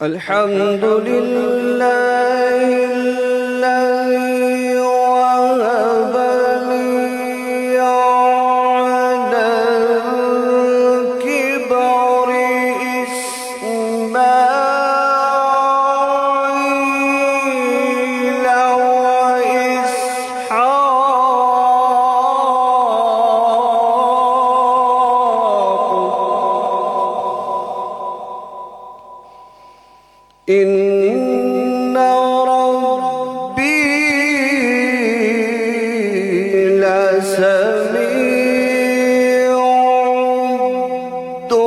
الحمد لله الذي وهب لي على الكبر إسماعيل وإسحاق إن ربي لسميع الدعاء.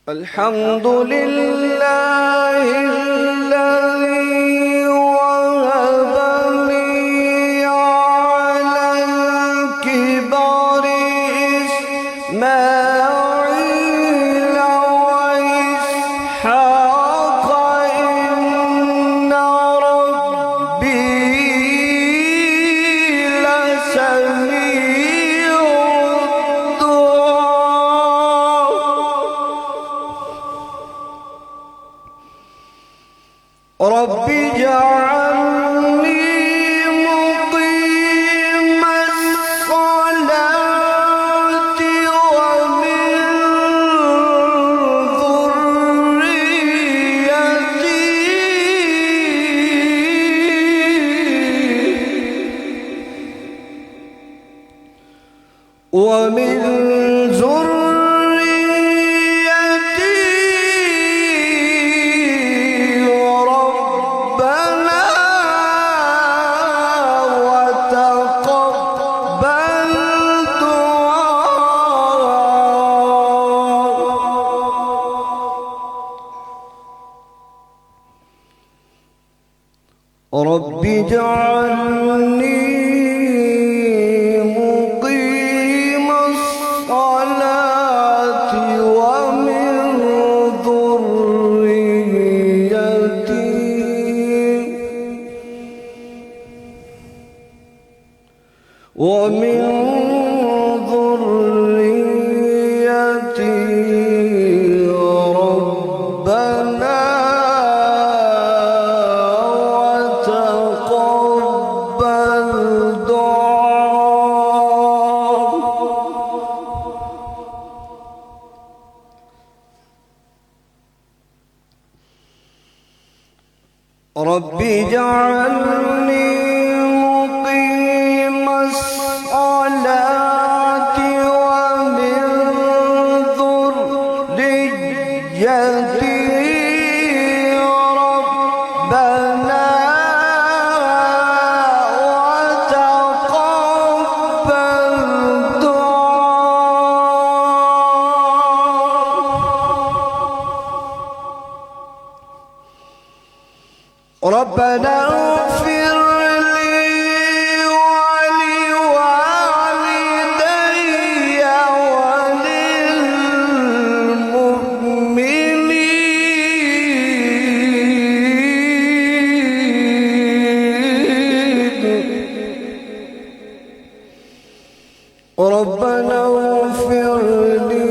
الحمد لله الذي وهب لي على الكبر إسماعيل وإسحاق إن ربي لسميع الدعاء. رب اجعلني مقيم الصلاة ومن ذريتي ربنا وتقبل دعاء. رب اجعلني مقيم الصلاة ومن ذريتي ربنا وتقبل دعاء. رب اجعلني مقيم الصلاة ومن ذريتي ربنا وتقبل دعاء. ربنا اغفر لي ولوالدي وللمؤمنين. ربنا اغفر لي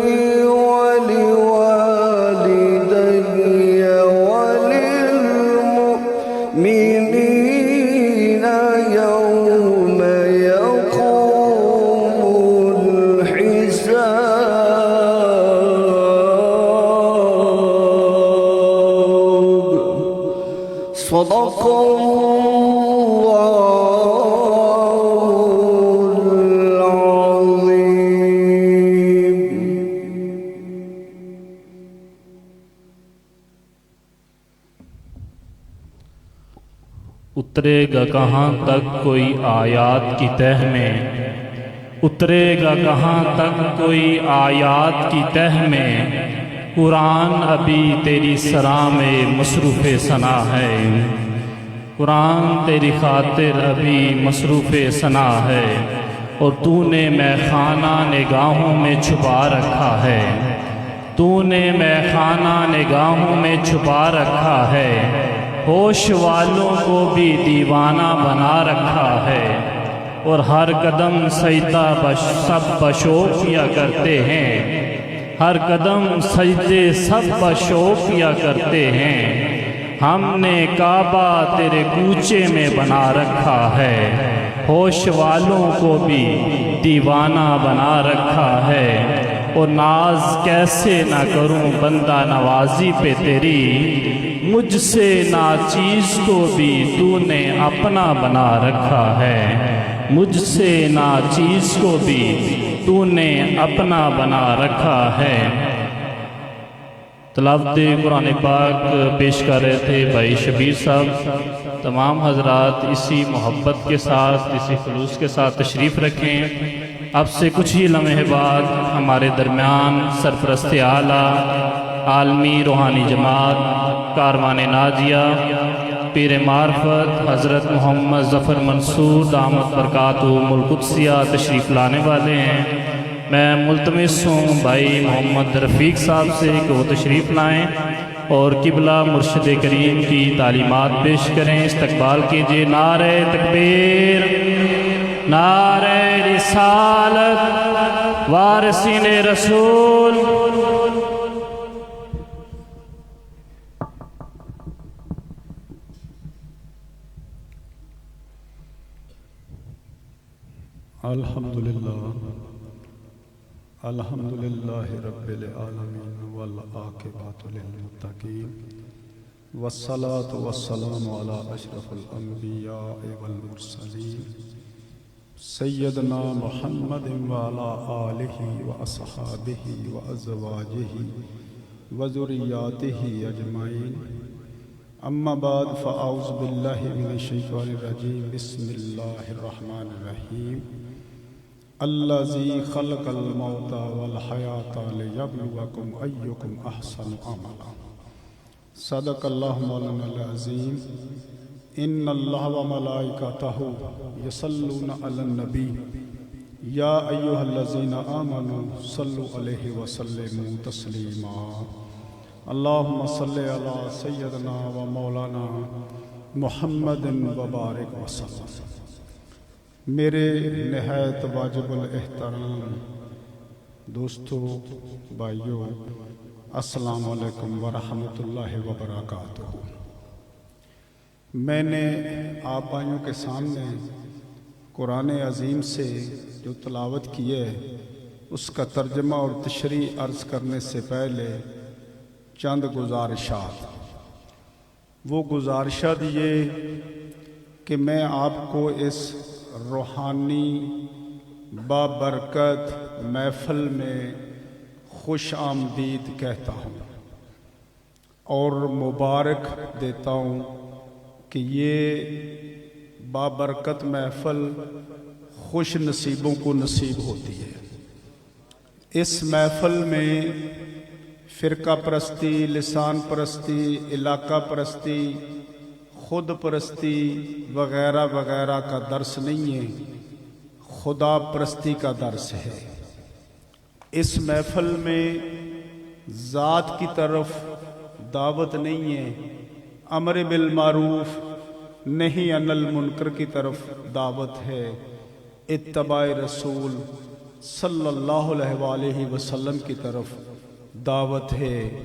ولوالدي وللمؤمنين يوم يقوم الحساب. صدق الله العظيم. اترے گا کہاں تک کوئی آیات کی تہ میں، اترے گا کہاں تک کوئی آیات کی تہ میں، قرآن ابھی تیری سراہ میں مصروف ثنا ہے، قرآن تیری خاطر ابھی مصروف ثنا ہے، اور تو نے میخانہ نگاہوں میں چھپا رکھا ہے، تو نے میخانہ نگاہوں میں چھپا رکھا ہے، ہوش والوں کو بھی دیوانہ بنا رکھا ہے، اور ہر قدم سجدہ سب بشوق کیا کرتے ہیں، ہر قدم سجدے سب بشوق کیا کرتے ہیں۔ ہم نے کعبہ تیرے کوچے میں بنا رکھا ہے، ہوش والوں کو بھی دیوانہ بنا رکھا ہے، اور ناز کیسے نہ کروں بندہ نوازی پہ تیری، مجھ سے ناچیز کو بھی تو نے اپنا بنا رکھا ہے، مجھ سے ناچیز کو بھی تو نے اپنا بنا رکھا ہے۔ تلاوت قرآن پاک پیش کر رہے تھے بھائی شبیر صاحب۔ تمام حضرات اسی محبت کے ساتھ، اسی خلوص کے ساتھ تشریف رکھیں۔ اب سے کچھ ہی لمحے بعد ہمارے درمیان سرپرست اعلیٰ عالمی روحانی جماعت کاروان ناجیہ پیر معرفت حضرت محمد ظفر منصور دامت برکاتہ القدسیہ تشریف لانے والے ہیں۔ میں ملتمس ہوں بھائی محمد رفیق صاحب سے کہ وہ تشریف لائیں اور قبلہ مرشد کریم کی تعلیمات پیش کریں۔ استقبال کیجئے۔ نعرہ تکبیر، نعرہ رسالت، وارثین رسول۔ الحمدللہ رب العالمین والعاقبۃ للمتقین والصلاة والسلام علی اشرف الانبیاء والمرسلین سیدنا محمد وعلی آلہ واصحابہ وازواجہ وذریاتہ اجمعین۔ اما بعد فاعوذ باللہ من الشیطان الرجیم۔ بسم اللہ الرحمن الرحیم۔ الذی خلق الموت والحیاة لیبلوکم ایکم احسن عملا۔ صدق اللہ مولانا العظیم۔ ان اللہ وملائکتہ یصلون علی النبی یا ایہا الذین آمنوا صلوا علیہ وسلموا تسلیما۔ اللہم صلی علی سیدنا و مولانا محمد وبارک وسلم۔ میرے نہایت واجب الاحترام دوستو، بھائیو، السلام علیکم ورحمۃ اللہ وبرکاتہ۔ میں نے آپ بھائیوں کے سامنے قرآن عظیم سے جو تلاوت کی ہے اس کا ترجمہ اور تشریح عرض کرنے سے پہلے چند گزارشات۔ وہ گزارشات یہ کہ میں آپ کو اس روحانی بابرکت محفل میں خوش آمدید کہتا ہوں اور مبارک دیتا ہوں کہ یہ بابرکت محفل خوش نصیبوں کو نصیب ہوتی ہے۔ اس محفل میں فرقہ پرستی، لسان پرستی، علاقہ پرستی، خود پرستی وغیرہ وغیرہ کا درس نہیں ہے، خدا پرستی کا درس ہے۔ اس محفل میں ذات کی طرف دعوت نہیں ہے، امر بالمعروف نہی عن المنکر کی طرف دعوت ہے، اتباع رسول صلی اللہ علیہ وآلہ وسلم کی طرف دعوت ہے۔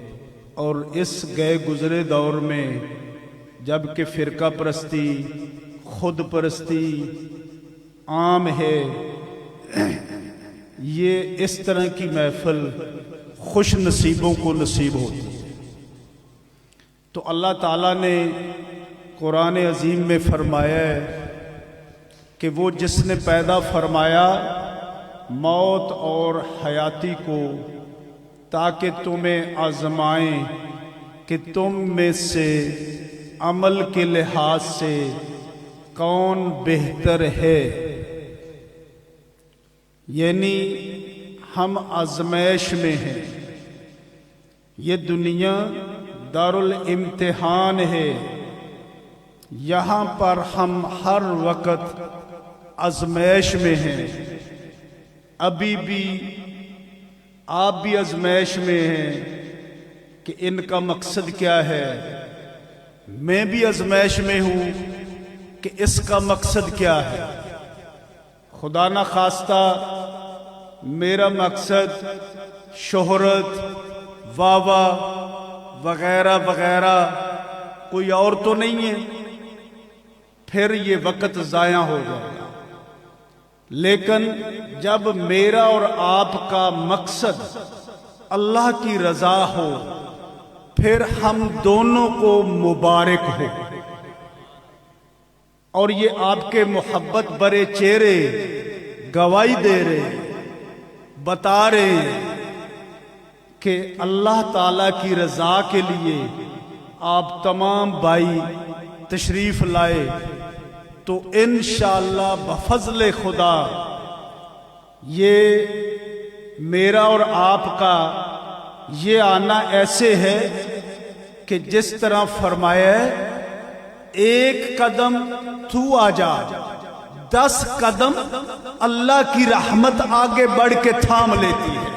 اور اس گئے گزرے دور میں جب کہ فرقہ پرستی، خود پرستی عام ہے، یہ اس طرح کی محفل خوش نصیبوں کو نصیب ہوتی ہے۔ تو اللہ تعالیٰ نے قرآن عظیم میں فرمایا ہے کہ وہ جس نے پیدا فرمایا موت اور حیاتی کو تاکہ تمہیں آزمائیں کہ تم میں سے عمل کے لحاظ سے کون بہتر ہے۔ یعنی ہم آزمائش میں ہیں، یہ دنیا دارالامتحان ہے، یہاں پر ہم ہر وقت آزمائش میں ہیں۔ ابھی بھی آپ بھی آزمائش میں ہیں کہ ان کا مقصد کیا ہے۔ میں بھی آزمائش میں ہوں کہ اس کا مقصد کیا ہے۔ خدا نہ خواستہ میرا مقصد شہرت، واہ واہ وغیرہ وغیرہ کوئی اور تو نہیں ہے، پھر یہ وقت ضائع ہو جائے گا۔ لیکن جب میرا اور آپ کا مقصد اللہ کی رضا ہو، پھر ہم دونوں کو مبارک ہو۔ اور یہ آپ کے محبت برے چہرے گواہی دے رہے، بتا رہے کہ اللہ تعالی کی رضا کے لیے آپ تمام بھائی تشریف لائے، تو انشاءاللہ بفضل خدا یہ میرا اور آپ کا یہ آنا ایسے ہے کہ جس طرح فرمایا ہے، ایک قدم تو آ جا، 10 قدم اللہ کی رحمت آگے بڑھ کے تھام لیتی ہے۔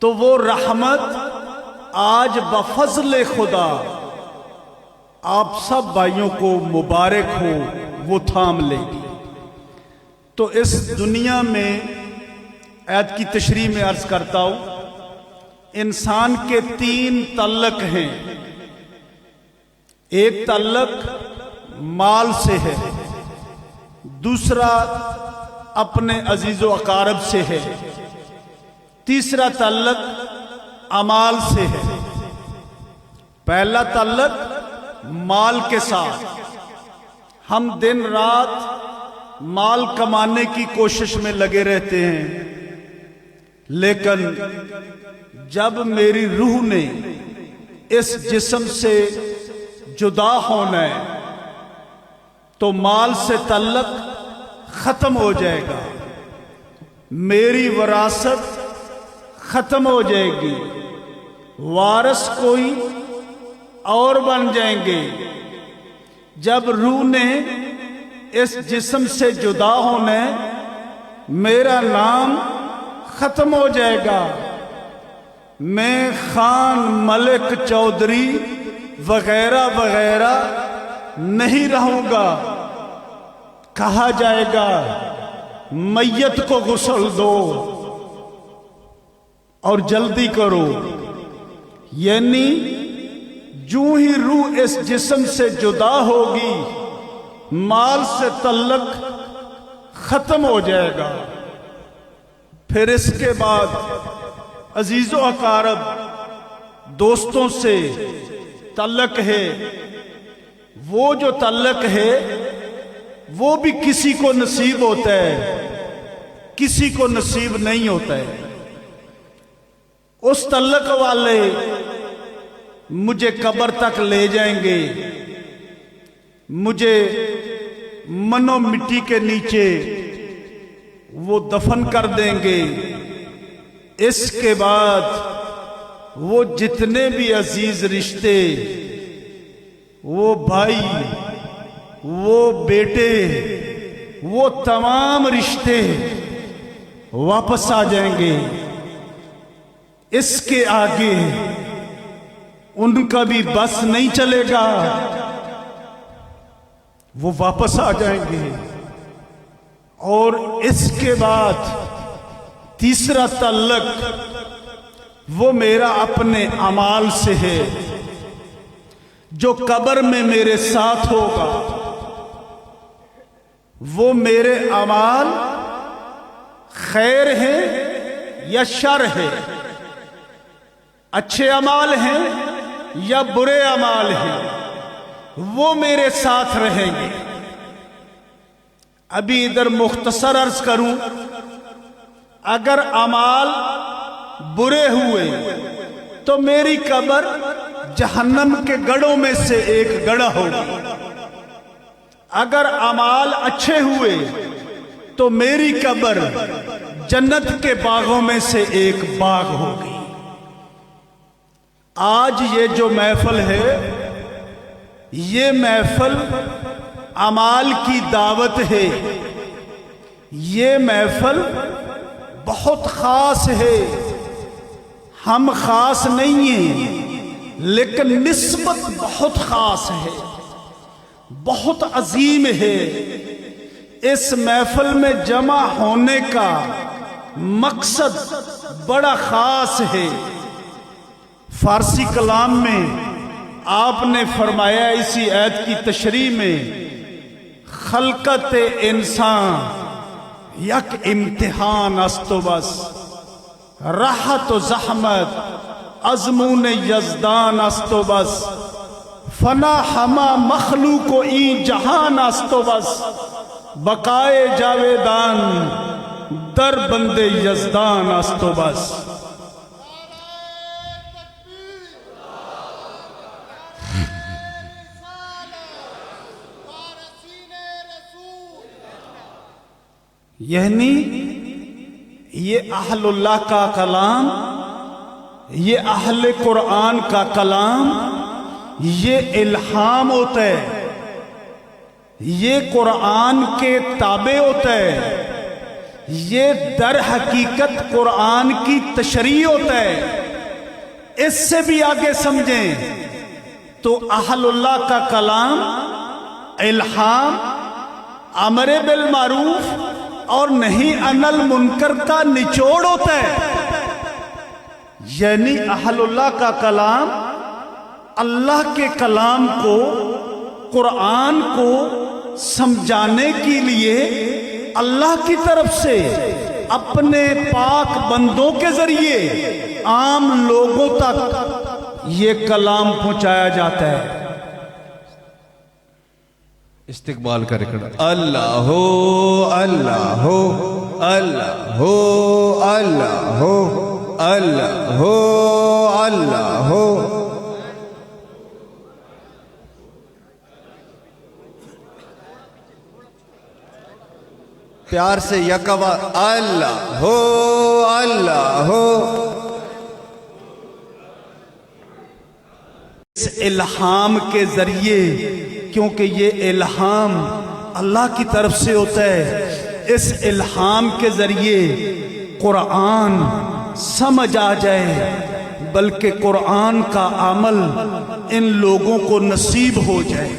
تو وہ رحمت آج بفضل خدا آپ سب بھائیوں کو مبارک ہو، وہ تھام لے گی۔ تو اس دنیا میں آیت کی تشریح میں عرض کرتا ہوں، انسان کے 3 تعلق ہیں۔ ایک تعلق مال سے ہے، دوسرا اپنے عزیز و اقارب سے ہے، تیسرا تعلق اعمال سے ہے۔ پہلا تعلق مال کے ساتھ، ہم دن رات مال کمانے کی کوشش میں لگے رہتے ہیں، لیکن جب میری روح نے اس جسم سے جدا ہونا ہے تو مال سے تعلق ختم ہو جائے گا، میری وراثت ختم ہو جائے گی، وارث کوئی اور بن جائیں گے۔ جب روح نے اس جسم سے جدا ہونا ہے، میرا نام ختم ہو جائے گا، میں خان، ملک، چودھری وغیرہ وغیرہ نہیں رہوں گا۔ کہا جائے گا میت کو غسل دو اور جلدی کرو، یعنی جو ہی روح اس جسم سے جدا ہوگی، مال سے تعلق ختم ہو جائے گا۔ پھر اس کے بعد عزیز و اقارب، دوستوں سے تعلق ہے۔ وہ جو تعلق ہے وہ بھی کسی کو نصیب ہوتا ہے، کسی کو نصیب نہیں ہوتا ہے۔ اس تعلق والے مجھے قبر تک لے جائیں گے، مجھے منو مٹی کے نیچے وہ دفن کر دیں گے۔ اس کے بعد وہ جتنے بھی عزیز رشتے، وہ بھائی، وہ بیٹے، وہ تمام رشتے واپس آ جائیں گے۔ اس کے آگے ان کا بھی بس نہیں چلے گا، وہ واپس آ جائیں گے۔ اور اس کے بعد تیسرا تعلق وہ میرا اپنے اعمال سے ہے، جو قبر میں میرے ساتھ ہوگا۔ وہ میرے اعمال خیر ہے یا شر ہے، اچھے اعمال ہیں یا برے اعمال ہیں، وہ میرے ساتھ رہیں گے۔ ابھی ادھر مختصر عرض کروں، اگر اعمال برے ہوئے تو میری قبر جہنم کے گڑھوں میں سے ایک گڑھا ہوگی، اگر اعمال اچھے ہوئے تو میری قبر جنت کے باغوں میں سے ایک باغ ہوگی۔ آج یہ جو محفل ہے، یہ محفل اعمال کی دعوت ہے، یہ محفل بہت خاص ہے۔ ہم خاص نہیں ہیں، لیکن نسبت بہت خاص ہے، بہت عظیم ہے۔ اس محفل میں جمع ہونے کا مقصد بڑا خاص ہے۔ فارسی کلام میں آپ نے فرمایا اسی آیت کی تشریح میں، خلقت انسان یک امتحان است و بس، راحت و زحمت ازمون یزدان است و بس، فنا ہما مخلوق و این جہان است و بس، بقائے جاویدان در بند یزدان است و بس۔ یعنی یہ اہل اللہ کا کلام، یہ اہل قرآن کا کلام، یہ الہام ہوتا ہے، یہ قرآن کے تابع ہوتا ہے، یہ در حقیقت قرآن کی تشریح ہوتا ہے۔ اس سے بھی آگے سمجھیں تو اہل اللہ کا کلام الہام، امر بالمعروف اور نہیں عن المنکر کا نچوڑ ہوتا ہے۔ یعنی اہل اللہ کا کلام اللہ کے کلام کو، قرآن کو سمجھانے کے لیے اللہ کی طرف سے اپنے پاک بندوں کے ذریعے عام لوگوں تک یہ کلام پہنچایا جاتا ہے۔ استقبال کرے کھڑا، اللہ ہو اللہ ہو اللہ ہو اللہ ہو اللہ ہو اللہ ہو۔ پیار سے یکوا اللہ ہو اللہ ہو۔ اس الہام کے ذریعے، کیونکہ یہ الہام اللہ کی طرف سے ہوتا ہے، اس الہام کے ذریعے قرآن سمجھ آ جائے، بلکہ قرآن کا عمل ان لوگوں کو نصیب ہو جائے۔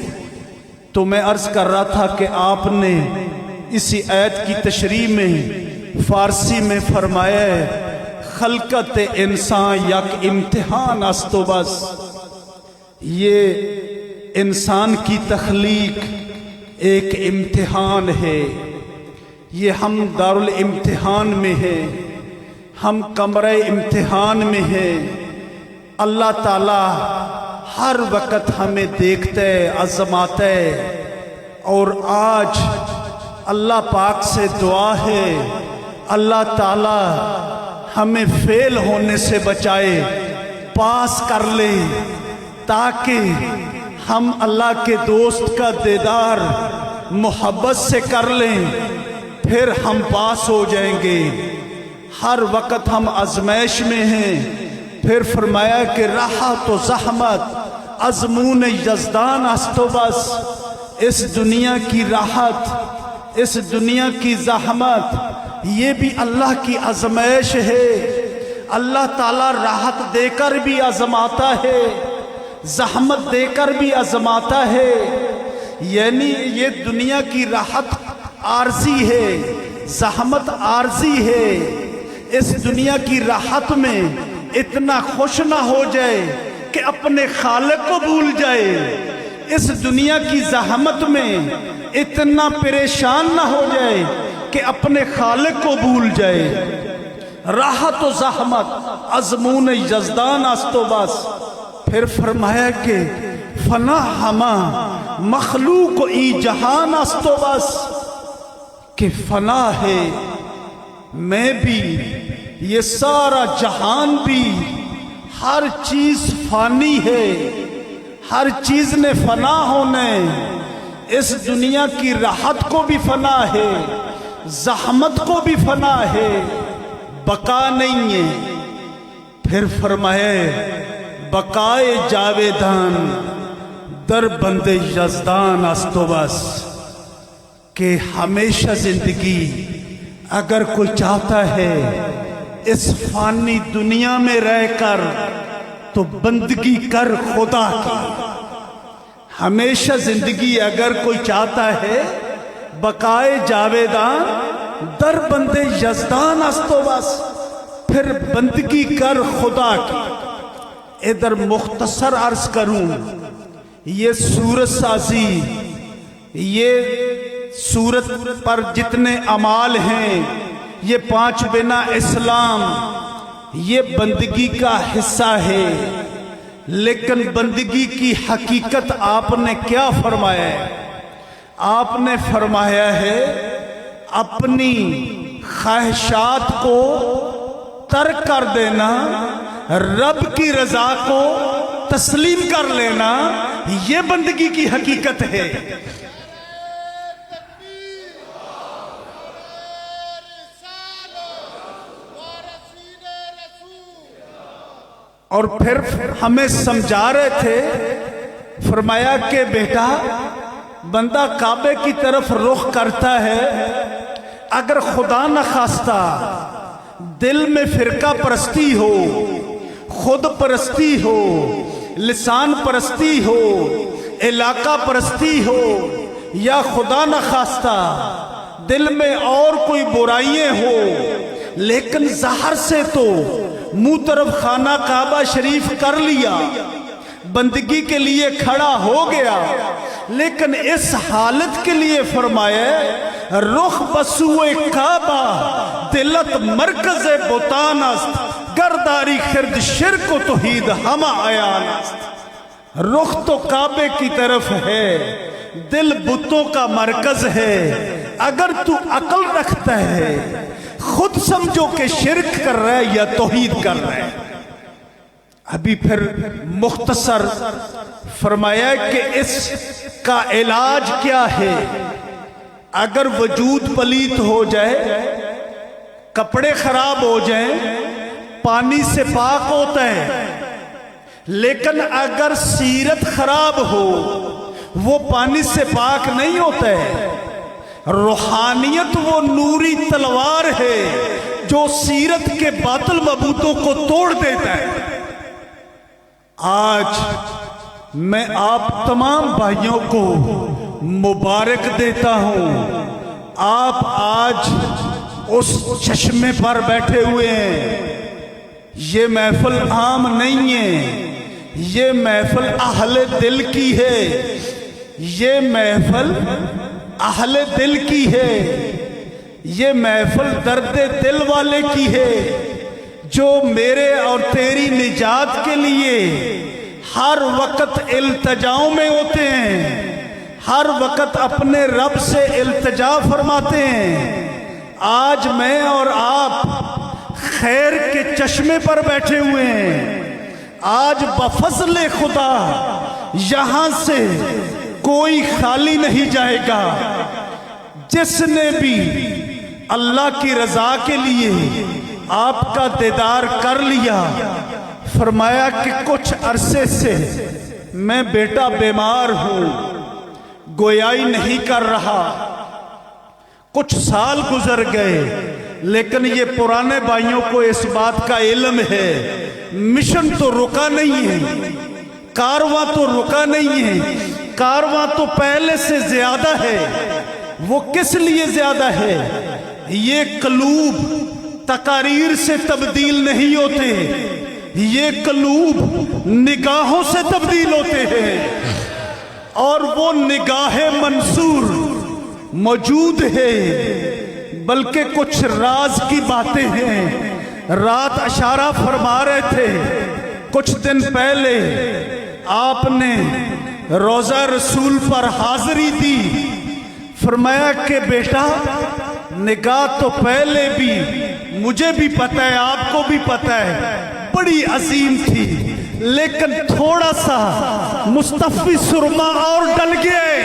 تو میں عرض کر رہا تھا کہ آپ نے اسی آیت کی تشریح میں فارسی میں فرمایا ہے، خلقت انسان یک امتحان است و بس۔ یہ انسان کی تخلیق ایک امتحان ہے۔ یہ ہم دارالامتحان میں ہیں، ہم کمرہ امتحان میں ہیں۔ اللہ تعالی ہر وقت ہمیں دیکھتا ہے، آزماتا ہے، اور آج اللہ پاک سے دعا ہے اللہ تعالی ہمیں فیل ہونے سے بچائے، پاس کر لے، تاکہ ہم اللہ کے دوست کا دیدار محبت سے کر لیں، پھر ہم پاس ہو جائیں گے۔ ہر وقت ہم آزمائش میں ہیں۔ پھر فرمایا کہ راحت و زحمت ازمون یزدان است و بس۔ اس دنیا کی راحت، اس دنیا کی زحمت، یہ بھی اللہ کی آزمائش ہے۔ اللہ تعالیٰ راحت دے کر بھی آزماتا ہے، زحمت دے کر بھی آزماتا ہے۔ یعنی یہ دنیا کی راحت عارضی ہے، زحمت عارضی ہے۔ اس دنیا کی راحت میں اتنا خوش نہ ہو جائے کہ اپنے خالق کو بھول جائے، اس دنیا کی زحمت میں اتنا پریشان نہ ہو جائے کہ اپنے خالق کو بھول جائے۔ راحت و زحمت ازمون یزدان است و بس۔ پھر فرمایا کہ فنا ہما مخلوق ای جہان است و بس، کہ فنا ہے میں بھی، یہ سارا جہان بھی، ہر چیز فانی ہے، ہر چیز نے فنا ہونا ہے۔ اس دنیا کی راحت کو بھی فنا ہے، زحمت کو بھی فنا ہے، بقا نہیں ہے۔ پھر فرمائے بقائے جاویدان در بند یزدان است و بس، کہ ہمیشہ زندگی اگر کوئی چاہتا ہے اس فانی دنیا میں رہ کر تو بندگی کر خدا کی۔ ہمیشہ زندگی اگر کوئی چاہتا ہے بقائے جاویدان، در بندے یزدان است تو بس، پھر بندگی کر خدا کی۔ ادھر مختصر عرض کروں، یہ سورت سازی، یہ سورت پر جتنے اعمال ہیں، یہ 5 بنا اسلام، یہ بندگی کا حصہ ہے۔ لیکن بندگی کی حقیقت آپ نے کیا فرمایا ہے؟ آپ نے فرمایا ہے اپنی خواہشات کو ترک کر دینا، رب کی رضا کو تسلیم کر لینا، یہ بندگی کی حقیقت ہے۔ اور پھر ہمیں سمجھا رہے تھے، فرمایا کہ بیٹا بندہ کعبے کی طرف رخ کرتا ہے، اگر خدا نخواستہ دل میں فرقہ پرستی ہو، خود پرستی ہو، لسان پرستی ہو، علاقہ پرستی ہو، یا خدا نخواستہ دل میں اور کوئی برائیاں ہو، لیکن ظاہر سے تو منہ طرف خانہ کعبہ شریف کر لیا، بندگی کے لیے کھڑا ہو گیا، لیکن اس حالت کے لیے فرمایا رخ بسوئے کعبہ دلت مرکز بتان است، گرداری خرد شرک و توحید ہمہ عیان است۔ رخ تو کعبے کی طرف ہے، دل بتوں کا مرکز ہے۔ اگر تو عقل رکھتا ہے خود سمجھو کہ شرک کر رہا ہے یا توحید کر رہا ہے۔ ابھی پھر مختصر فرمایا کہ اس کا علاج کیا ہے۔ اگر وجود پلیت ہو جائے، کپڑے خراب ہو جائیں، پانی سے پاک ہوتا ہے، لیکن اگر سیرت خراب ہو وہ پانی سے پاک نہیں ہوتا ہے۔ روحانیت وہ نوری تلوار ہے جو سیرت کے باطل مبوتوں کو توڑ دیتا ہے۔ آج میں آپ تمام بھائیوں کو مبارک دیتا ہوں، آپ آج اس چشمے پر بیٹھے ہوئے ہیں۔ یہ محفل عام نہیں ہے، یہ محفل اہل دل کی ہے، یہ محفل اہل دل کی ہے، یہ محفل درد دل والے کی ہے، جو میرے اور تیری نجات کے لیے ہر وقت التجاؤں میں ہوتے ہیں، ہر وقت اپنے رب سے التجا فرماتے ہیں۔ آج میں اور آپ خیر کے چشمے پر بیٹھے ہوئے ہیں۔ آج بفضل خدا یہاں سے کوئی خالی نہیں جائے گا۔ جس نے بھی اللہ کی رضا کے لیے آپ کا دیدار کر لیا، فرمایا کہ کچھ عرصے سے میں بیٹا بیمار ہوں، گویائی نہیں کر رہا، کچھ سال گزر گئے، لیکن یہ پرانے بھائیوں کو اس بات کا علم ہے، مشن تو رکا نہیں ہے، کارواں تو رکا نہیں ہے، کارواں تو پہلے سے زیادہ ہے۔ وہ کس لیے زیادہ ہے؟ یہ قلوب تقاریر سے تبدیل نہیں ہوتے، یہ قلوب نگاہوں سے تبدیل ہوتے ہیں، اور وہ نگاہ منصور موجود ہے، بلکہ کچھ راز کی باتیں ہیں۔ رات اشارہ فرما رہے تھے، کچھ دن پہلے آپ نے روضہ رسول پر حاضری دی، فرمایا کہ بیٹا نگاہ تو پہلے بھی مجھے بھی پتہ ہے، آپ کو بھی پتہ ہے، بڑی عظیم تھی، لیکن تھوڑا سا مصطفی سرما اور ڈل گئے،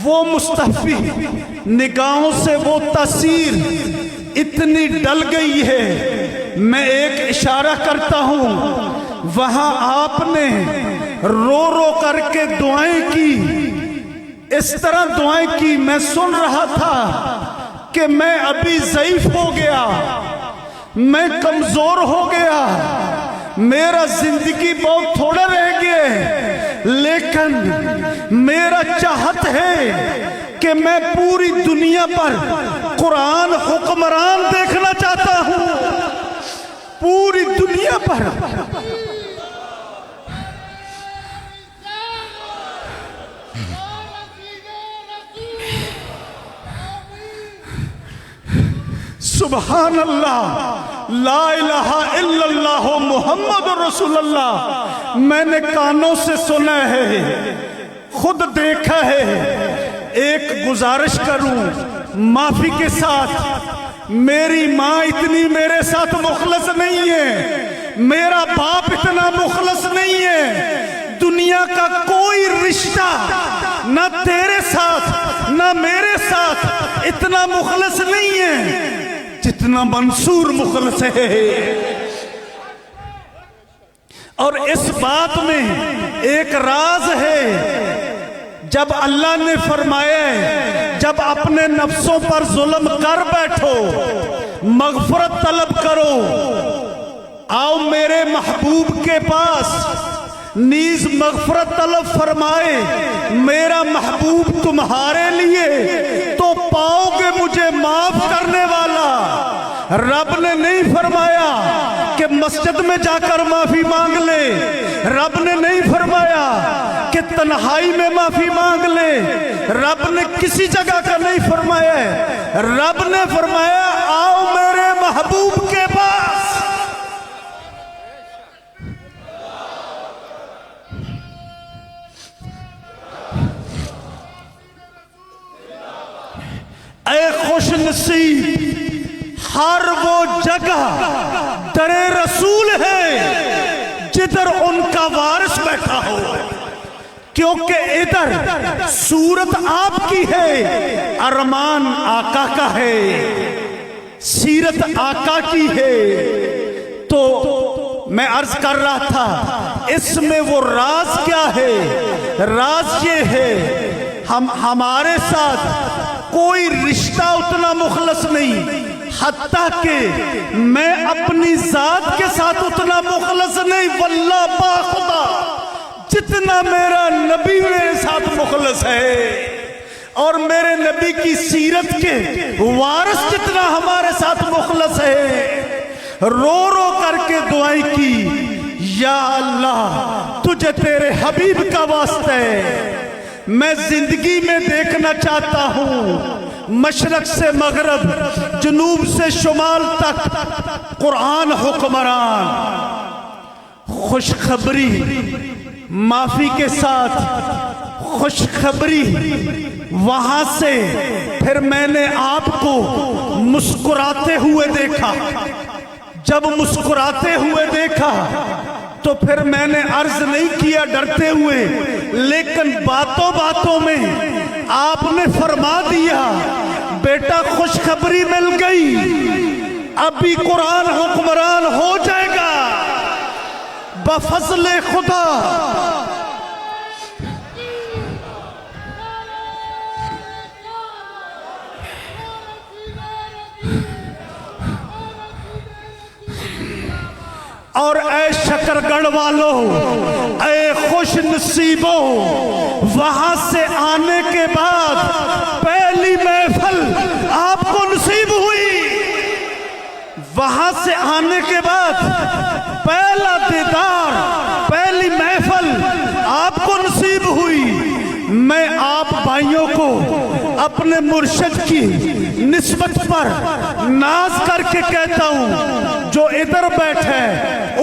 وہ مصطفی نگاہوں سے وہ تاثیر اتنی ڈل گئی ہے۔ میں ایک اشارہ کرتا ہوں، وہاں آپ نے رو رو کر کے دعائیں کی، اس طرح دعائیں کی، میں سن رہا تھا کہ میں ابھی ضعیف ہو گیا، میں کمزور ہو گیا، میرا زندگی بہت تھوڑا رہ گیا ہے، لیکن میرا چاہت ہے کہ میں پوری دنیا پر قرآن حکمران دیکھنا چاہتا ہوں، پوری دنیا پر۔ سبحان اللہ، لا الہ الا اللہ محمد رسول اللہ۔ میں نے کانوں سے سنا ہے، خود دیکھا ہے۔ ایک گزارش کروں معافی کے ساتھ، میری ماں اتنی میرے ساتھ مخلص نہیں ہے، میرا باپ اتنا مخلص نہیں ہے، دنیا کا کوئی رشتہ نہ تیرے ساتھ نہ میرے ساتھ اتنا مخلص نہیں ہے جتنا منصور مخلص ہے۔ اور اس بات میں ایک راز ہے، جب اللہ نے فرمایا ہے جب اپنے نفسوں پر ظلم کر بیٹھو مغفرت طلب کرو، آؤ میرے محبوب کے پاس نیز مغفرت طلب فرمائے، میرا محبوب تمہارے لیے تو پاؤ گے مجھے معاف کرنے والا۔ رب نے نہیں فرمایا کہ مسجد میں جا کر معافی مانگ لے، رب نے نہیں فرمایا کہ تنہائی میں معافی مانگ لے، رب نے کسی جگہ کا نہیں فرمایا ہے، رب نے فرمایا آؤ میرے محبوب کے پاس۔ اے خوش نصیب، ہر وہ جگہ در رسول ہے جدھر ان کا وارث بیٹھا ہو، کیونکہ ادھر صورت آپ کی ہے، ارمان آقا کا ہے، سیرت آقا کی ہے۔ تو میں عرض کر رہا تھا اس میں وہ راز کیا ہے؟ راز یہ ہے ہمارے ساتھ کوئی رشتہ اتنا مخلص نہیں، حتیٰ کہ میں اپنی ذات کے ساتھ اتنا مخلص نہیں، واللہ باخدا جتنا میرا نبی میرے ساتھ مخلص ہے، اور میرے نبی کی سیرت کے وارث جتنا ہمارے ساتھ مخلص ہے۔ رو رو کر کے دعائیں کی، یا اللہ تجھے تیرے حبیب کا واسطہ ہے، میں زندگی میں دیکھنا چاہتا ہوں مشرق سے مغرب، جنوب سے شمال تک قرآن حکمران۔ خوشخبری معافی کے ساتھ، خوشخبری وہاں سے پھر میں نے آپ کو مسکراتے ہوئے دیکھا، جب مسکراتے ہوئے دیکھا تو پھر میں نے عرض نہیں کیا ڈرتے ہوئے، لیکن باتوں باتوں میں آپ نے فرما دیا بیٹا خوشخبری مل گئی، ابھی قرآن حکمران ہو جائے گا بفضل خدا۔ اور اے شکرگڑھ والوں، اے خوش نصیبوں، وہاں سے آنے کے بعد پہلی محفل آپ کو نصیب ہوئی، وہاں سے آنے کے بعد پہلا دیدار، پہلی محفل آپ کو نصیب ہوئی۔ میں آپ بھائیوں کو اپنے مرشد کی نسبت پر ناز کر کے کہتا ہوں، جو ادھر بیٹھے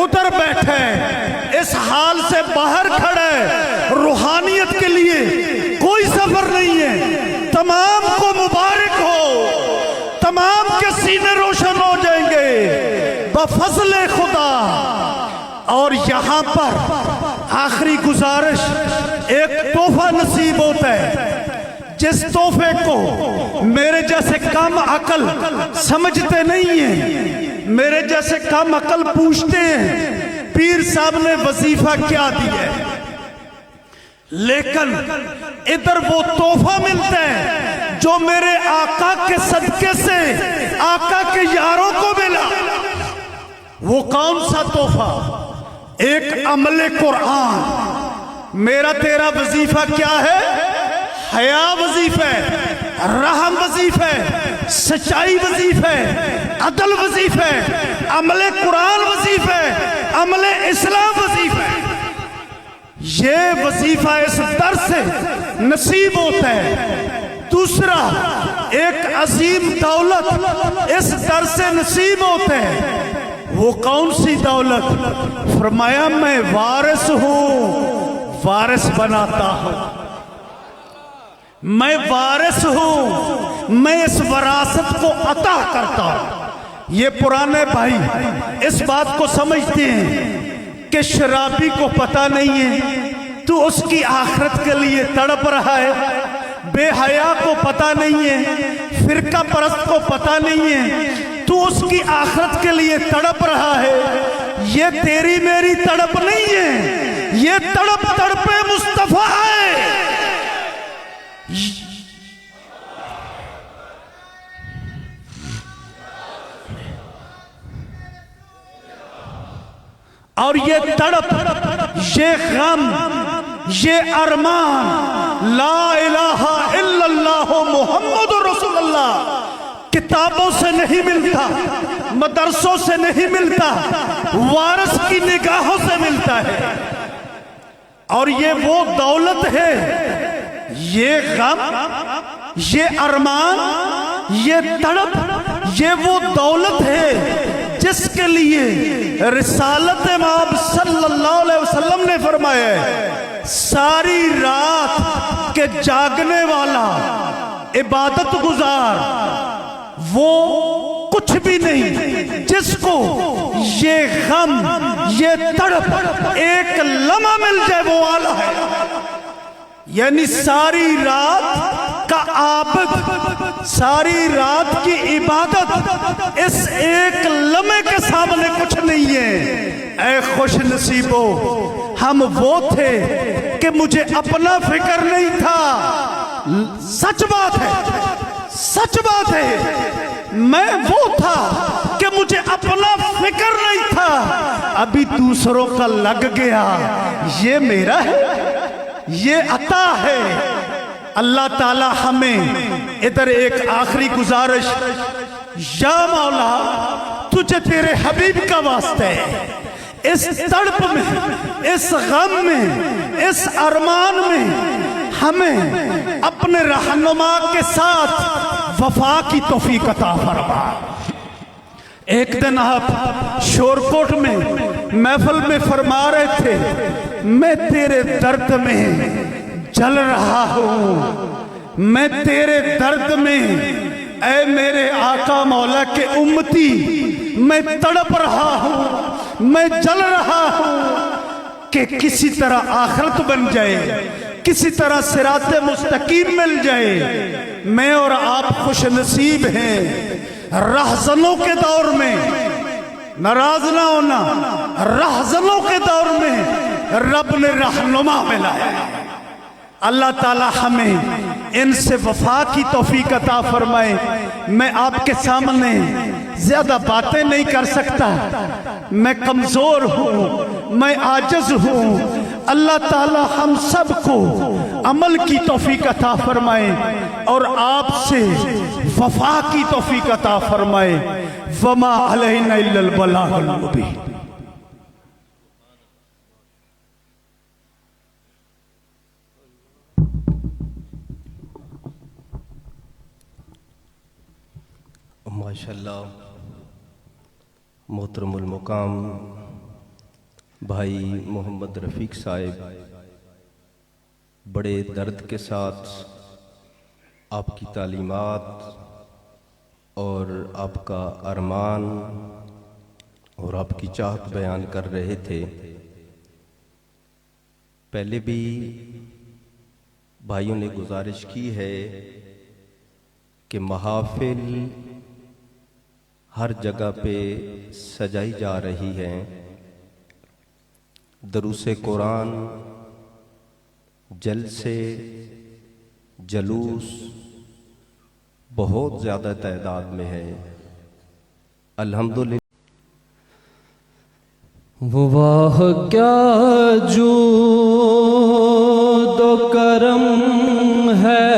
ادھر بیٹھے اس حال سے باہر کھڑے، روحانیت کے لیے کوئی سفر نہیں ہے، تمام کو مبارک ہو، تمام کے سینے روشن ہو جائیں گے بفضل خدا۔ اور یہاں پر آخری گزارش، ایک تحفہ نصیب ہوتا ہے، جس تحفے کو میرے جیسے کم عقل سمجھتے نہیں ہیں، میرے جیسے کم عقل پوچھتے ہیں پیر صاحب نے وظیفہ کیا دیا ہے، لیکن ادھر وہ تحفہ ملتا ہے جو میرے آقا کے صدقے سے آقا کے یاروں کو ملا۔ وہ کون سا تحفہ؟ ایک عمل قرآن. میرا تیرا وظیفہ کیا ہے؟ حیا وظیفہ ہے، رحم وظیفہ ہے، سچائی وظیفہ ہے، عدل وظیفہ ہے، عمل قرآن وظیفہ ہے، عمل اسلام وظیفہ ہے. یہ وظیفہ اس در سے نصیب ہوتا ہے. دوسرا، ایک عظیم دولت اس در سے نصیب ہوتا ہے. وہ کون سی دولت؟ فرمایا میں وارث ہوں، وارث بناتا ہوں. میں وارث ہوں، میں اس وراثت کو عطا کرتا ہوں. یہ پرانے بھائی اس بات کو سمجھتے ہیں کہ شرابی کو پتہ نہیں ہے تو اس کی آخرت کے لیے تڑپ رہا ہے، بے حیا کو پتہ نہیں ہے، فرقہ پرست کو پتہ نہیں ہے تو اس کی آخرت کے لیے تڑپ رہا ہے. یہ تیری میری تڑپ نہیں ہے، یہ تڑپ تڑپ مصطفیٰ ہے. اور یہ تڑپ، یہ غم، یہ ارمان لا الہ الا اللہ محمد رسول اللہ کتابوں سے نہیں ملتا، مدرسوں سے نہیں ملتا، وارث کی نگاہوں سے ملتا ہے. اور یہ وہ دولت ہے، یہ غم، یہ ارمان، یہ تڑپ، یہ وہ دولت ہے جس کے لیے رسالت امام صلی اللہ علیہ وسلم نے فرمایا ہے ساری رات کے جاگنے والا عبادت گزار وہ کچھ بھی نہیں جس کو یہ غم، یہ تڑپ ایک لمحہ مل جائے وہ آلہ ہے. یعنی ساری رات کا عابد، ساری رات کی عبادت اس ایک لمحے کے سامنے کچھ نہیں ہے. اے خوش نصیبو، ہم وہ تھے کہ مجھے اپنا فکر نہیں تھا. سچ بات ہے، سچ بات ہے، میں وہ تھا کہ مجھے اپنا فکر نہیں تھا. ابھی دوسروں کا لگ گیا، یہ میرا ہے، یہ عطا ہے. اللہ تعالی ہمیں ادھر ایک آخری گزارش، یا مولا تجھے تیرے حبیب کا واسطہ ہے، اس تڑپ میں، اس غم میں، اس ارمان میں ہمیں اپنے رہنما کے ساتھ وفا کی توفیق عطا فرما. ایک دن آپ شورکوٹ میں محفل میں فرما رہے تھے میں تیرے درد میں جل رہا ہوں، میں تیرے درد میں اے میرے آقا مولا کے امتی میں تڑپ رہا ہوں، میں جل رہا ہوں کہ کسی طرح آخرت بن جائے، کسی طرح صراط مستقیم مل جائے. میں اور آپ خوش نصیب ہیں. رہزنوں کے دور میں، ناراض نہ ہونا، رہزنوں کے دور میں رب نے رہنما ملا ہے. اللہ تعالی ہمیں ان سے وفا کی توفیق عطا فرمائے. میں آپ کے سامنے زیادہ باتیں نہیں کر سکتا، میں کمزور ہوں، میں عاجز ہوں. اللہ تعالی ہم سب کو عمل کی توفیق عطا فرمائے اور آپ سے وفا کی توفیق عطا فرمائے. وما علینا الا البلاغ المبین. ماشاءاللہ محترم المقام بھائی محمد رفیق صاحب بڑے درد کے ساتھ آپ کی تعلیمات اور آپ کا ارمان اور آپ کی چاہت بیان کر رہے تھے. پہلے بھی بھائیوں نے گزارش کی ہے کہ محافل ہر جگہ پہ سجائی جا رہی ہے. دروس قرآن، جلسے، جلوس بہت زیادہ تعداد میں ہے. الحمدللہ واہ کیا جود و کرم ہے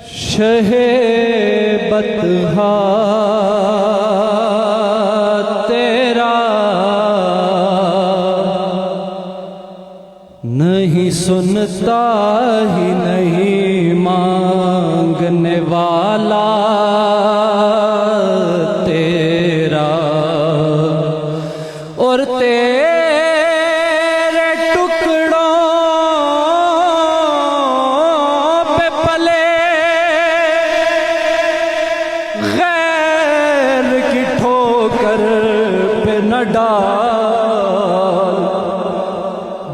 شہ بطحا تیرا، نہیں سنتا ہی نہیں مانگنے والا تیرا، اور تیرے ٹکڑوں پہ پلے غیر کی ٹھوکر پہ نہ ڈال،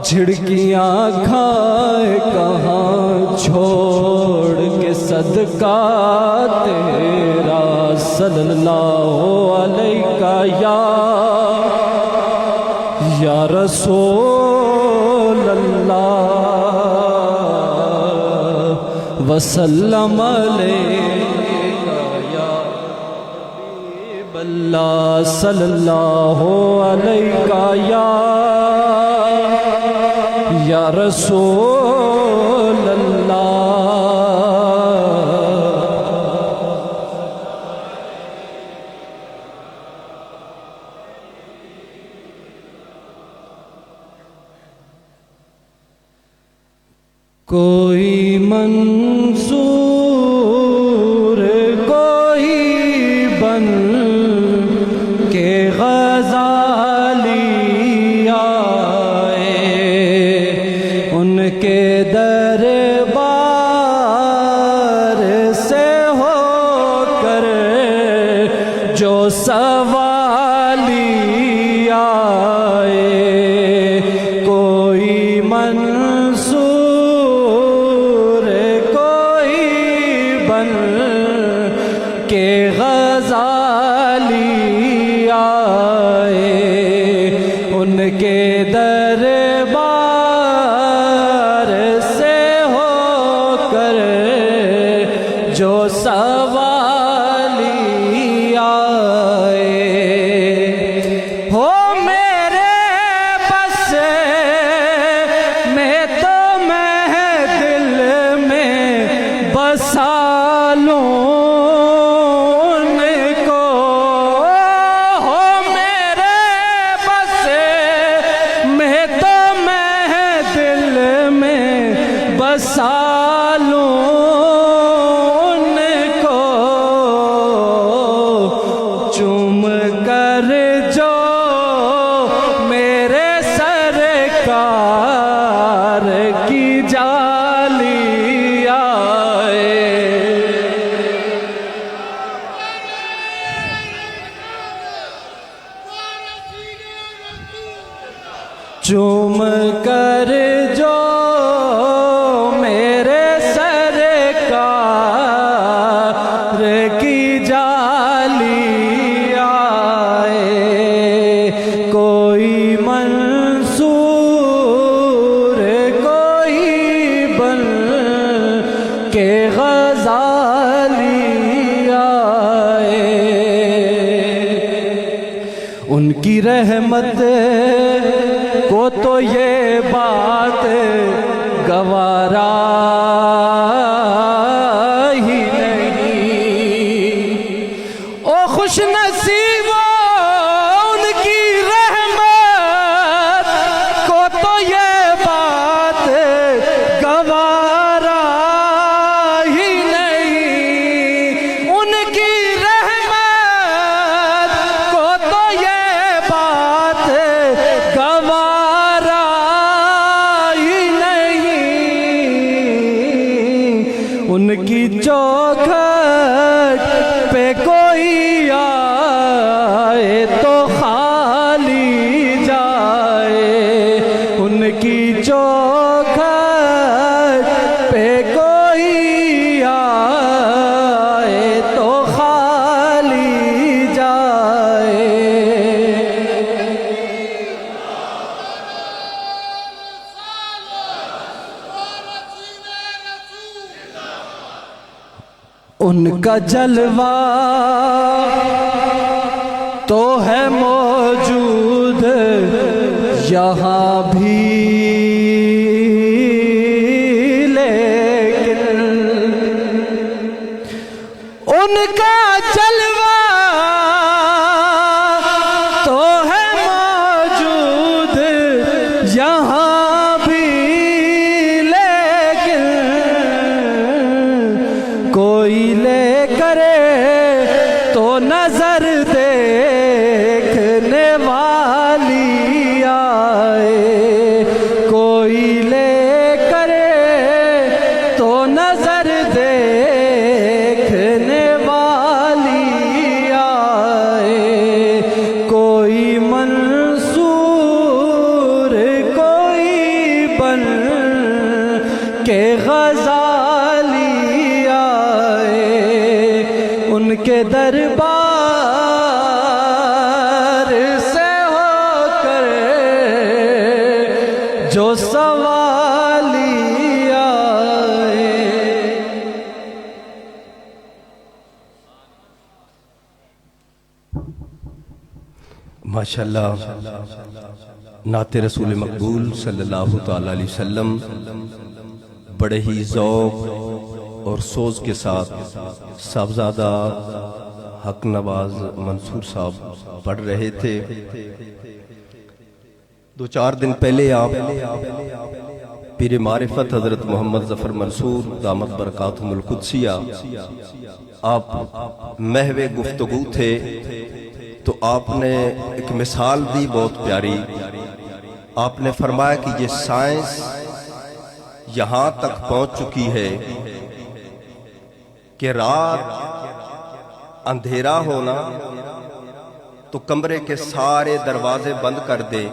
جھڑکیاں کھائے کہاں چھوڑ کے صدقہ تیرا، صلی اللہ علیہ یا رسول اللہ وسلم علیہ یا حبیب اللہ، صلی اللہ علیہ یا رسول اللہ۔ کوئی منصور کوئی بن کے غزالی آئے، ان کے دربار سے ہو کر جو سوالی آئے، کوئی منصور کوئی بن کے غزالی آئے، ان کے دربار سے ہو کر جو سوالی آئے، ہو میرے بس میں تو میں دل میں بسا لوں ان کو، ہو میرے بس میں تو میں دل میں بسا لوں ان کو، چوم کر جو میرے سرکار کی جالی آئے، چوم کر جو میرے سرکار کی جالی آئے، کوئی منصور کوئی بن کے غزالی آئے، ان کی رحمت کو تو یہ بات گوارا ہی نہیں، او خوش نصیبوں ان کی رحمت کو تو یہ بات گوارا ہی نہیں، ان کی رحمت کو تو یہ بات گوارا ہی نہیں، ان کی چوکھٹ پہ کوئی آئے تو خالی جائے، ان کی چوکھٹ پہ کوئی آئے تو خالی جائے، ان کا جلوہ تو ہے یہاں بھی لیکن ان کا جلوہ تو ہے موجود یہاں بھی، لیکن کوئی لے کرے تو نظر دیکھنے والی آئے، کوئی لے کرے تو نظر دیکھنے والی آئے، کوئی منصور کوئی بن کے غزالی آئے، ان کے دربار سے ہو کر جو سوالی آئے۔ ماشاءاللہ نعت رسول مقبول صلی اللہ تعالی علیہ وسلم بڑے ہی ذوق اور سوز کے ساتھ صاحبزادہ حق نواز منصور صاحب پڑھ رہے تھے۔ 2-4 دن پہلے آپ پیر معرفت حضرت محمد ظفر منصور دامت برکاتہم القدسیہ آپ محو گفتگو تھے، تو آپ نے ایک مثال دی بہت پیاری۔ آپ نے فرمایا کہ یہ سائنس یہاں تک پہنچ چکی ہے کہ رات اندھیرا ہونا تو کمرے کے سارے دروازے بند کر دے،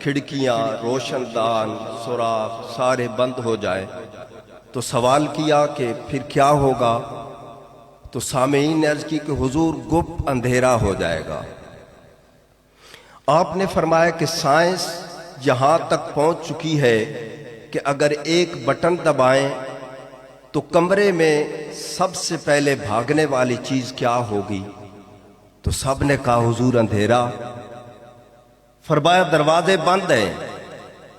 کھڑکیاں، روشن دان، سوراخ سارے بند ہو جائے۔ تو سوال کیا کہ پھر کیا ہوگا؟ تو سامعین نے عرض کی کہ حضور گپ اندھیرا ہو جائے گا۔ آپ نے فرمایا کہ سائنس یہاں تک پہنچ چکی ہے کہ اگر ایک بٹن دبائیں تو کمرے میں سب سے پہلے بھاگنے والی چیز کیا ہوگی؟ تو سب نے کہا حضور اندھیرا۔ فرمایا دروازے بند ہیں،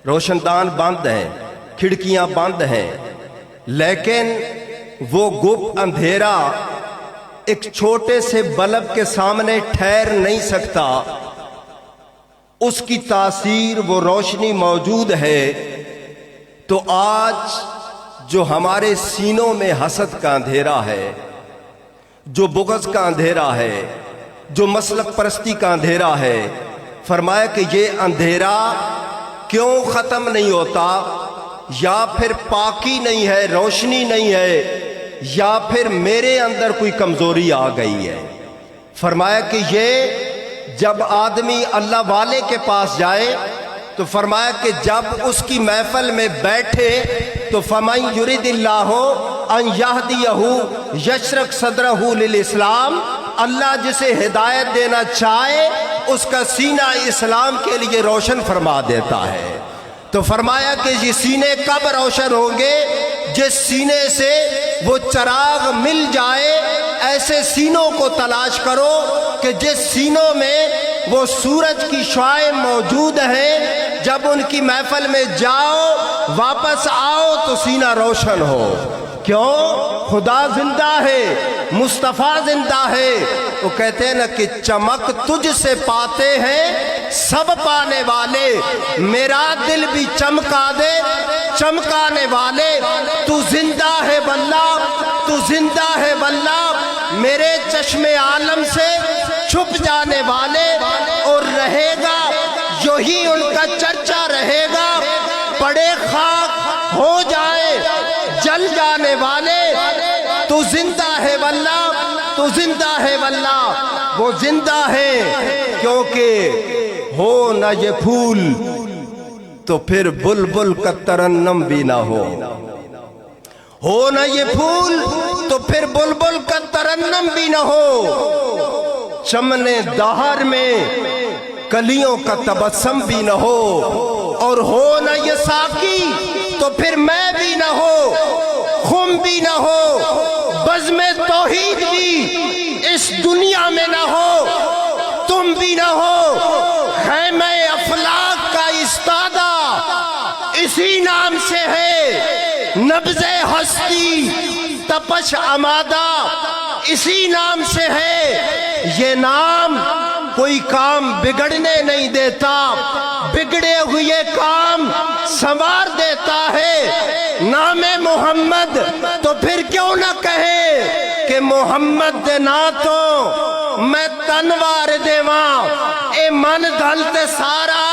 روشن دان بند ہیں، کھڑکیاں بند ہیں، لیکن وہ گپ اندھیرا ایک چھوٹے سے بلب کے سامنے ٹھہر نہیں سکتا، اس کی تاثیر وہ روشنی موجود ہے۔ تو آج جو ہمارے سینوں میں حسد کا اندھیرا ہے، جو بغض کا اندھیرا ہے، جو مسلک پرستی کا اندھیرا ہے، فرمایا کہ یہ اندھیرا کیوں ختم نہیں ہوتا؟ یا پھر پاکی نہیں ہے، روشنی نہیں ہے، یا پھر میرے اندر کوئی کمزوری آ گئی ہے۔ فرمایا کہ یہ جب آدمی اللہ والے کے پاس جائے تو فرمایا کہ جب اس کی محفل میں بیٹھے تو فَمَن يُرِدِ اللَّهُ أَن يَهْدِيَهُ يَشْرَحْ صَدْرَهُ لِلْإِسْلَامِ، اللہ جسے ہدایت دینا چاہے اس کا سینہ اسلام کے لیے روشن فرما دیتا ہے۔ تو فرمایا کہ یہ سینے کب روشن ہوں گے؟ جس سینے سے وہ چراغ مل جائے۔ ایسے سینوں کو تلاش کرو کہ جس سینوں میں وہ سورج کی شعاعیں موجود ہیں، جب ان کی محفل میں جاؤ واپس آؤ تو سینہ روشن ہو۔ کیوں؟ خدا زندہ ہے، مصطفیٰ زندہ ہے۔ وہ کہتے ہیں نا کہ چمک تجھ سے پاتے ہیں سب پانے والے، میرا دل بھی چمکا دے چمکانے والے۔ تو زندہ ہے واللہ، تو زندہ ہے واللہ، میرے چشم عالم سے چھپ جانے والے، اور رہے گا یہی ان کا چرچا رہے گا، پڑے خاک ہو جائے جل جانے والے۔ تو زندہ ہے واللہ، تو زندہ ہے واللہ، وہ زندہ ہے کیونکہ ہو نہ یہ پھول تو پھر بلبل کا ترنم بھی نہ ہو نہ یہ پھول تو پھر بلبل کا ترنم بھی نہ ہو، چمن دہر میں کلیوں کا تبسم بھی نہ ہو، اور ہو نہ یہ ساقی تو پھر میں بھی نہ ہو، خم بھی نہ ہو، بزم توحید بھی اس دنیا میں نہ ہو، تم بھی نہ ہو، خیمہ افلاک کا اسی نام سے ہے نبض ہستی تپش آمادہ، اسی نام سے ہے یہ نام کوئی کام بگڑنے نہیں دیتا، بگڑے ہوئے کام سنوار دیتا ہے۔ نام محمد تو پھر کیوں نہ کہے کہ محمد دے نا تو میں تنوار دیواں، اے من دھلتے سارا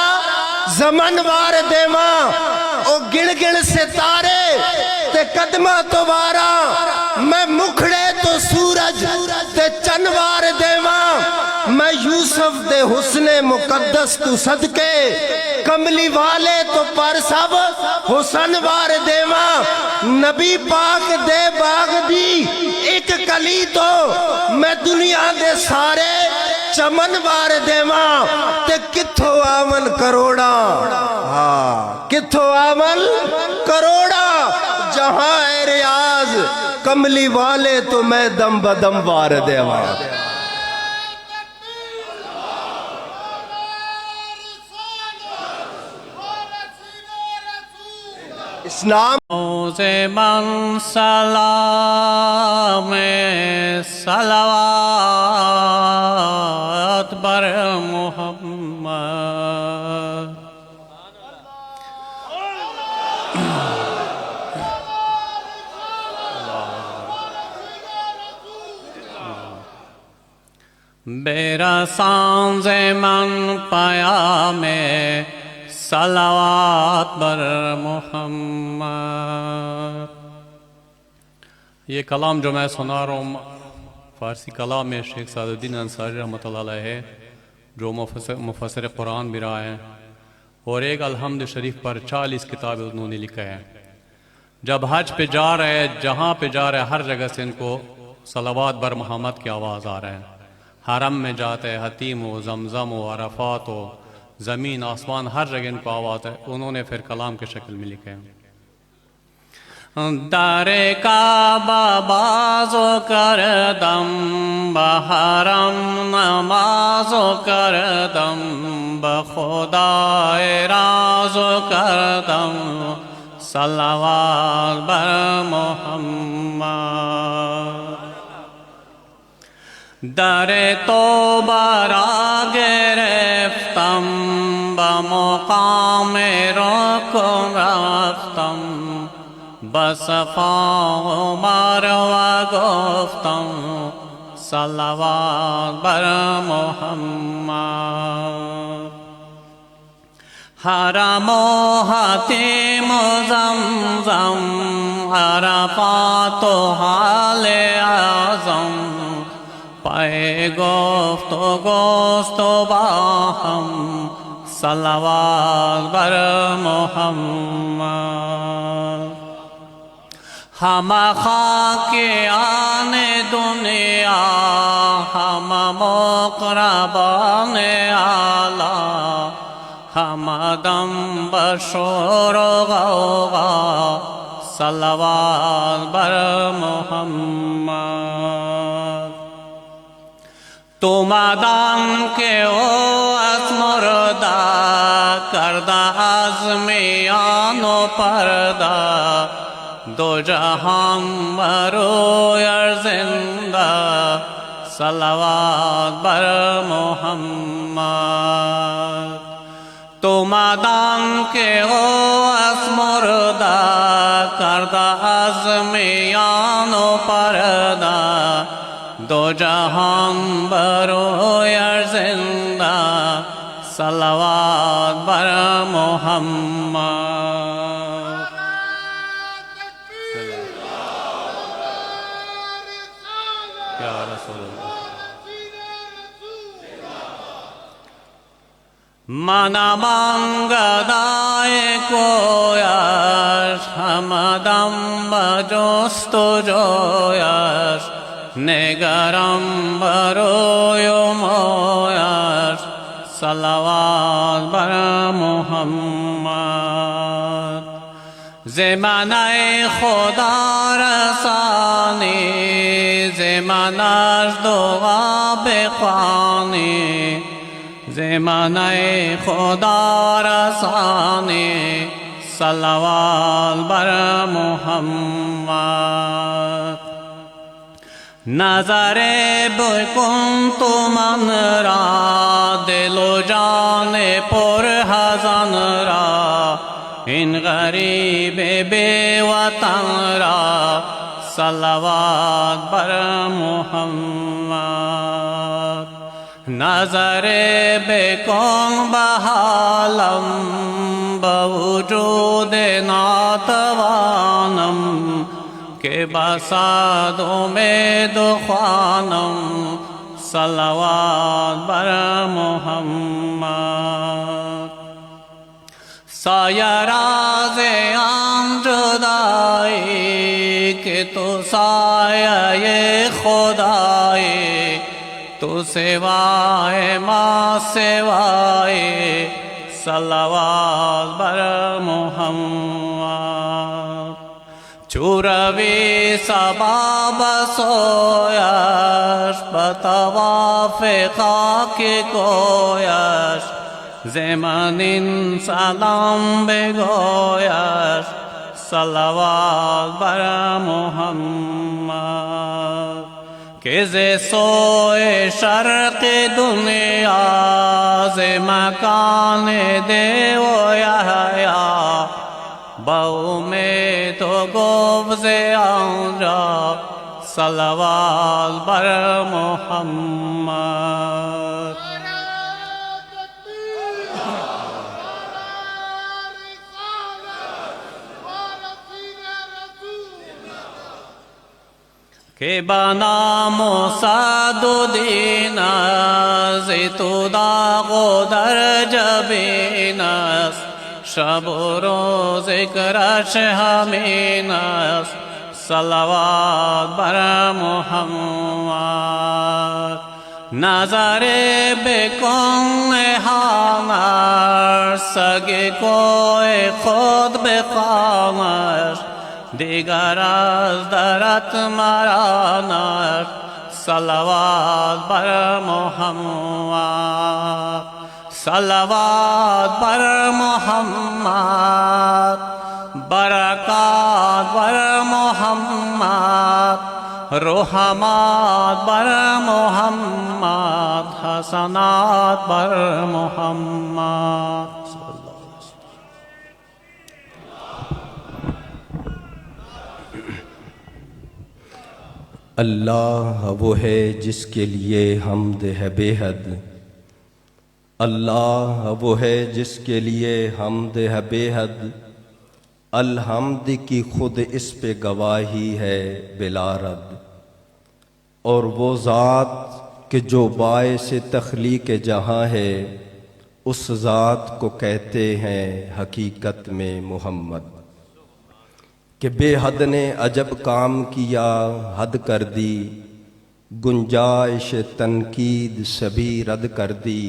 زمن وار دیواں، او گڑ گڑ ستارے تے قدمہ تو وارا، میں مکھڑے تو سورج تے چنوار دیواں، میں یوسف دے حسن مقدس تو صدقے، کملی والے تو پر سب حسن وار دیواں، نبی پاک دے باغ دی ایک کلی تو میں دنیا دے سارے چمن وار دیواں، تے کتھو آون کروڑا، کتھو آون کروڑا جہاں اے ریاض، کملی والے تو میں دم بدم وار دیواں۔ اس نام سے من سلام صلوات بر محمد، میرا سانز من پایا میں صلوات بر محمد۔ یہ کلام جو میں سنا رہا ہوں فارسی کلام میں شیخ سعد الدین انصاری رحمۃ اللہ علیہ ہے، جو مفسر قرآن بھی رہا ہے، اور ایک الحمد شریف پر 40 کتابیں انہوں نے لکھا ہے۔ جب حج پہ جا رہے ہیں، جہاں پہ جا رہے ہیں، ہر جگہ سے ان کو صلوات بر محمد کی آواز آ رہا ہے۔ حرم میں جاتے ہیں، حتیم ہو، زمزم ہو، عرفات ہو، زمین آسمان، ہر جگہ ان کو آواز ہے، انہوں نے پھر کلام کے شکل میں لکھے ہیں۔ در کعبہ بازو کردم بحرم نمازو کردم بخدای رازو کردم صلوات بر محمد۔ در توبہ را گرفتم بمقام رکو رفتم بصفا و مروہ گفتم صلوات بر محمد۔ حرم و حتیم و زمزم عرفات و حال اعظم پائے گفت و گوست و باہم صلوات بر محمد۔ ہم خاک آن دنیا ہم مقربان اعلی، ہم دم بشور و غوغا صلوات بر محمد۔ تو مدان کے او از مردہ کردہ از میان و پردہ، دو جہان بروی زندہ صلوات بر محمد۔ تو مدان کے او از مردہ کردہ از میان و پردہ، دو جہان بروی زندہ صلوات بر محمد۔ یا رسول اللہ۔ من مانگدائے کویش ہمدم بجست و جویش، نگرم بروی و مویش صلوات بر محمد۔ زمانه خدا رسانی، زمانش دعا بخوانی، زمانه خدا رسانی صلوات بر محمد نظر بکن تو من را دل و جان پر حزن را این غریب بے وطن را صلوات بر محمد نظر بکن بحالم بوجود ناتوانم کہ بسادوں میں دخانم صلوات بر محمد سایہ راز عام جدائی کہ تو سایہ خدائی تو سوائے ما سوائے صلوات بر محمد چوروی سباب سویش بطواف خاک کویش زمانین سلام بگویش صلوات بر محمد کہ ز سوئے شرق دنیا ز مکان دے و یحییٰ بہو میں تو گفز آنجا صلوات بر محمد کہ بنام صد دین تو داغ و در جبین شب و روز کرش همین است صلوات بر محمد نظر بکن نهانش سگ کوی خود بخوانش دیگر از درت مرانش صلوات بر محمد صلوات بر محمد برکات بر محمد رحمات بر محمد حسنات بر محمد اللہ وہ ہے جس کے لیے حمد ہے بے حد اللہ وہ ہے جس کے لیے حمد ہے بے حد الحمد کی خود اس پہ گواہی ہے بلا رد اور وہ ذات کہ جو باعث تخلیق جہاں ہے اس ذات کو کہتے ہیں حقیقت میں محمد کہ بے حد نے عجب کام کیا حد کر دی گنجائش تنقید سبھی رد کر دی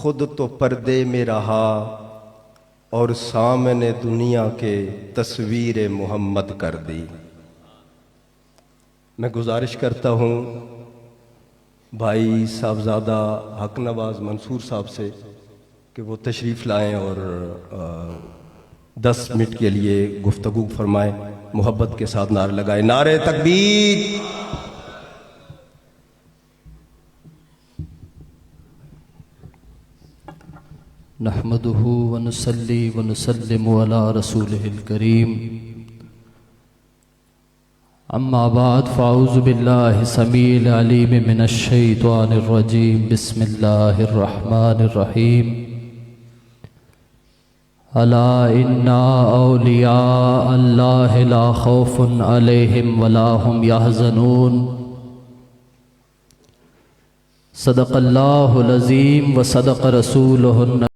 خود تو پردے میں رہا اور سامنے دنیا کے تصویر محمد کر دی۔ میں گزارش کرتا ہوں بھائی صاحبزادہ حق نواز منصور صاحب سے کہ وہ تشریف لائیں اور 10 منٹ کے لیے گفتگو فرمائیں، محبت کے ساتھ نعرے لگائیں، نعرے تکبیر۔ نحمده ونصلي ونسلم على رسوله الكريم اما بعد فاعوذ بالله السميع العليم من الشيطان الرجيم بسم الله الرحمن الرحيم الا ان اولیاء الله لا خوف عليهم ولا هم يحزنون صدق الله العظيم وصدق رسوله